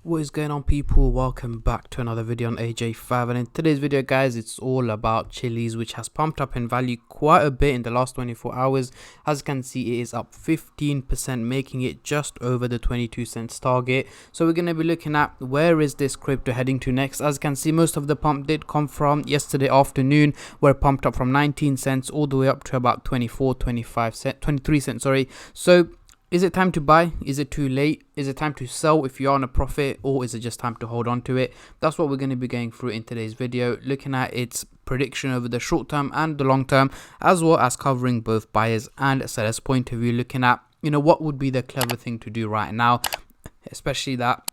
What is going on, people? Welcome back to another video on AJ5, and in today's video guys, it's all about Chiliz, which has pumped up in value quite a bit in the last 24 hours. As you can see, it is up 15%, making it just over the 22 cents target. So we're going to be looking at where is this crypto heading to next. As you can see, most of the pump did come from yesterday afternoon, where it pumped up from 19 cents all the way up to about 23 cents, sorry. So is it time to buy? Is it too late? Is it time to sell if you're on a profit, or is it just time to hold on to it? That's what we're going to be going through in today's video, looking at its prediction over the short term and the long term, as well as covering both buyers and sellers point of view, looking at, what would be the clever thing to do right now, especially that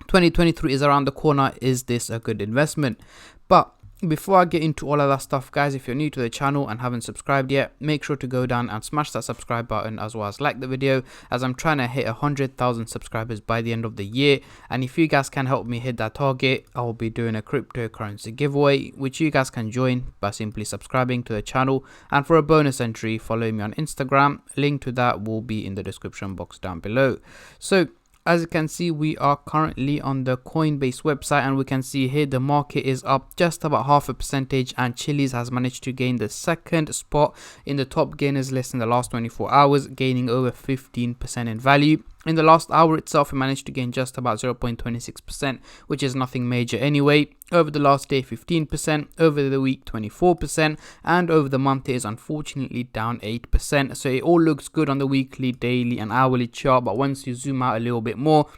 2023 is around the corner. Is this a good investment? But before I get into all of that stuff, guys, if you're new to the channel and haven't subscribed yet, make sure to go down and smash that subscribe button, as well as like the video, as I'm trying to hit 100,000 subscribers by the end of the year. And if you guys can help me hit that target, I will be doing a cryptocurrency giveaway, which you guys can join by simply subscribing to the channel. And for a bonus entry, follow me on Instagram. Link to that will be in the description box down below. So as you can see, we are currently on the Coinbase website, and we can see here the market is up just about 0.5%, and Chiliz has managed to gain the second spot in the top gainers list in the last 24 hours, gaining over 15% in value. In the last hour itself, it managed to gain just about 0.26%, which is nothing major anyway. Over the last day, 15%, over the week, 24%, and over the month, it is unfortunately down 8%. So it all looks good on the weekly, daily, and hourly chart, but once you zoom out a little bit more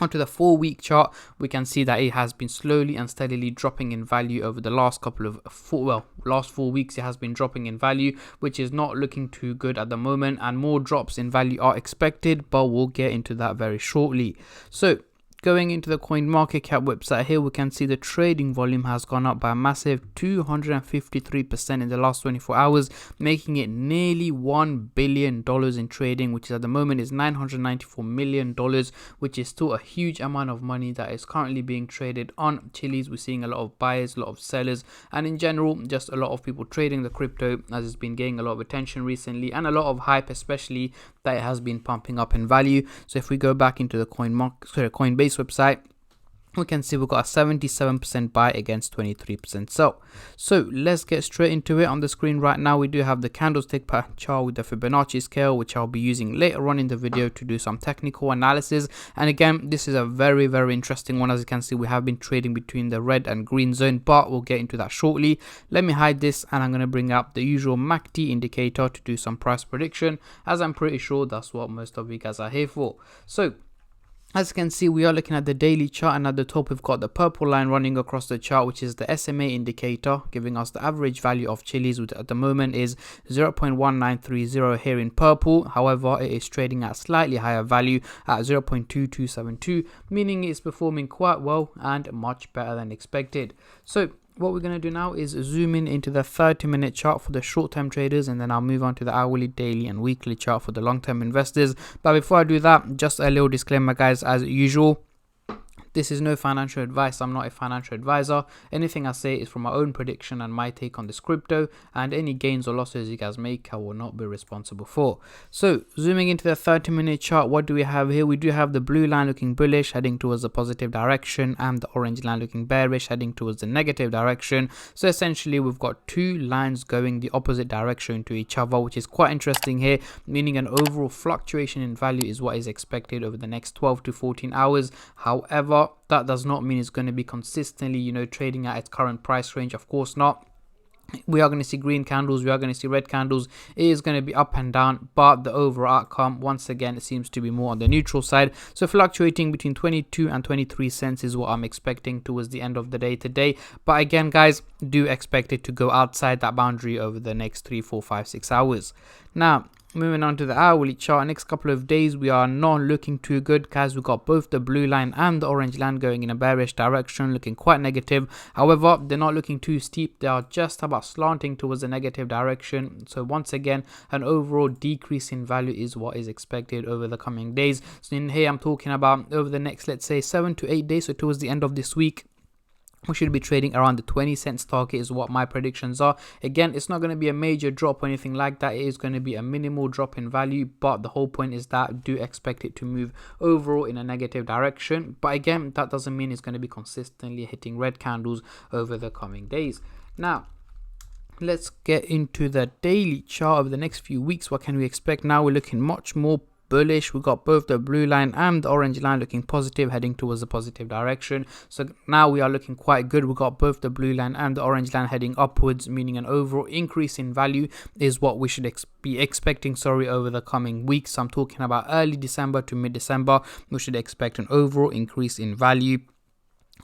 onto the 4-week chart, we can see that it has been slowly and steadily dropping in value over the last last 4 weeks. It has been dropping in value, which is not looking too good at the moment, and more drops in value are expected, but we'll get into that very shortly. So going into the CoinMarketCap website here, we can see the trading volume has gone up by a massive 253% in the last 24 hours, making it nearly $1 billion in trading, which at the moment is $994 million, which is still a huge amount of money that is currently being traded on Chiliz. We're seeing a lot of buyers, a lot of sellers, and in general, just a lot of people trading the crypto, as it's been getting a lot of attention recently and a lot of hype, especially that it has been pumping up in value. So if we go back into the Coinbase website, we can see we've got a 77% buy against 23% sell. So let's get straight into it. On the screen right now, we do have the candlestick pattern chart with the Fibonacci scale, which I'll be using later on in the video to do some technical analysis. And again, this is a very interesting one. As you can see, we have been trading between the red and green zone, but we'll get into that shortly. Let me hide this, and I'm going to bring up the usual MACD indicator to do some price prediction, as I'm pretty sure that's what most of you guys are here for. So as you can see, we are looking at the daily chart, and at the top we've got the purple line running across the chart, which is the SMA indicator, giving us the average value of Chiliz, which at the moment is 0.1930 here in purple. However, it is trading at a slightly higher value at 0.2272, meaning it's performing quite well and much better than expected. So what we're going to do now is zoom in into the 30-minute chart for the short-term traders, and then I'll move on to the hourly, daily, and weekly chart for the long-term investors. But before I do that, just a little disclaimer, guys, as usual. This is no financial advice. I'm not a financial advisor. Anything I say is from my own prediction and my take on this crypto, and any gains or losses you guys make, I will not be responsible for. So zooming into the 30-minute chart, what do we have here? We do have the blue line looking bullish, heading towards the positive direction, and the orange line looking bearish, heading towards the negative direction. So essentially, we've got two lines going the opposite direction to each other, which is quite interesting here, meaning an overall fluctuation in value is what is expected over the next 12 to 14 hours. However, that does not mean it's going to be consistently, trading at its current price range. Of course not. We are going to see green candles, we are going to see red candles. It is going to be up and down, but the overall outcome, once again, it seems to be more on the neutral side. So fluctuating between 22 and 23 cents is what I'm expecting towards the end of the day today. But again, guys, do expect it to go outside that boundary over the next 3, 4, 5, 6 hours. Now, moving on to the hourly chart, next couple of days we are not looking too good, guys. We've got both the blue line and the orange line going in a bearish direction, looking quite negative. However, they're not looking too steep. They are just about slanting towards the negative direction. So once again, an overall decrease in value is what is expected over the coming days. So in here, I'm talking about over the next, let's say, 7 to 8 days, so towards the end of this week, we should be trading around the 20 cents target is what my predictions are. Again, it's not going to be a major drop or anything like that. It is going to be a minimal drop in value, but the whole point is that I do expect it to move overall in a negative direction. But again, that doesn't mean it's going to be consistently hitting red candles over the coming days. Now, let's get into the daily chart over the next few weeks. What can we expect? Now we're looking much more bullish. We got both the blue line and the orange line looking positive, heading towards the positive direction. So now we are looking quite good. We got both the blue line and the orange line heading upwards, meaning an overall increase in value is what we should be expecting over the coming weeks. I'm talking about early December to mid-December. We should expect an overall increase in value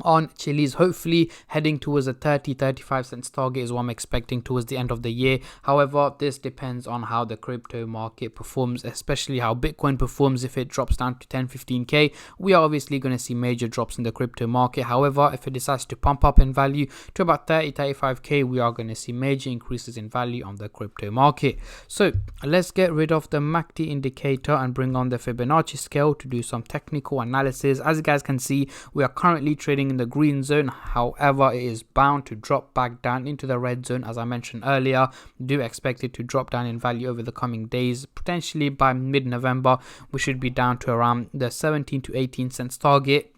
on Chiliz, hopefully heading towards a 30-35 cents target is what I'm expecting towards the end of the year. However, this depends on how the crypto market performs, especially how Bitcoin performs. If it drops down to 10-15k, we are obviously going to see major drops in the crypto market. However, if it decides to pump up in value to about 30-35k, we are going to see major increases in value on the crypto market. So let's get rid of the MACD indicator and bring on the Fibonacci scale to do some technical analysis. As you guys can see, we are currently trading in the green zone. However, it is bound to drop back down into the red zone. As I mentioned earlier, do expect it to drop down in value over the coming days. Potentially by mid-November, we should be down to around the 17-18 cents target.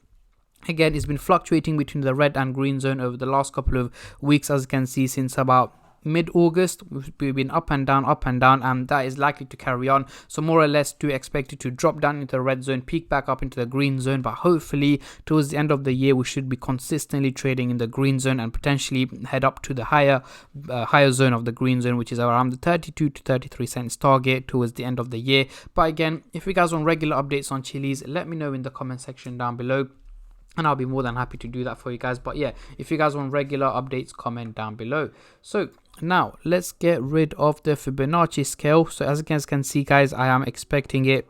Again, it's been fluctuating between the red and green zone over the last couple of weeks. As you can see, since about mid-August, we've been up and down, and that is likely to carry on. So more or less do expect it to drop down into the red zone, peak back up into the green zone, but hopefully towards the end of the year we should be consistently trading in the green zone and potentially head up to the higher zone of the green zone, which is around the 32-33 cents target towards the end of the year. But again, if you guys want regular updates on Chiliz, let me know in the comment section down below, and I'll be more than happy to do that for you guys. But yeah, if you guys want regular updates, comment down below. So now let's get rid of the Fibonacci scale. So as you guys can see, guys, I am expecting it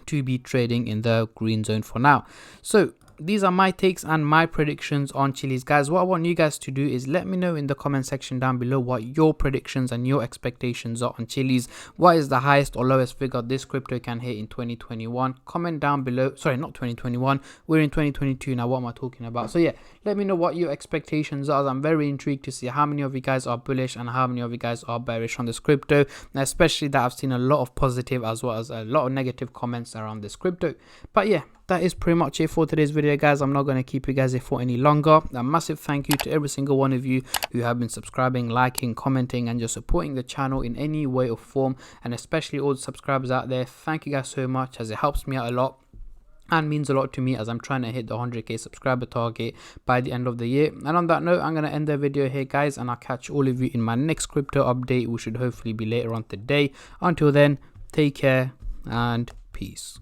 to be trading in the green zone for now. So these are my takes and my predictions on Chiliz, guys. What I want you guys to do is let me know in the comment section down below what your predictions and your expectations are on Chiliz. What is the highest or lowest figure this crypto can hit in 2021? Comment down below. Sorry, not 2021, we're in 2022 now. What am I talking about? So yeah, let me know what your expectations are. I'm very intrigued to see how many of you guys are bullish and how many of you guys are bearish on this crypto, and especially that I've seen a lot of positive as well as a lot of negative comments around this crypto. But yeah, that is pretty much it for today's video, guys. I'm not going to keep you guys here for any longer. A massive thank you to every single one of you who have been subscribing, liking, commenting, and just supporting the channel in any way or form, and especially all the subscribers out there. Thank you guys so much, as it helps me out a lot and means a lot to me as I'm trying to hit the 100k subscriber target by the end of the year. And on that note, I'm going to end the video here, guys, and I'll catch all of you in my next crypto update, which should hopefully be later on today. Until then, take care and peace.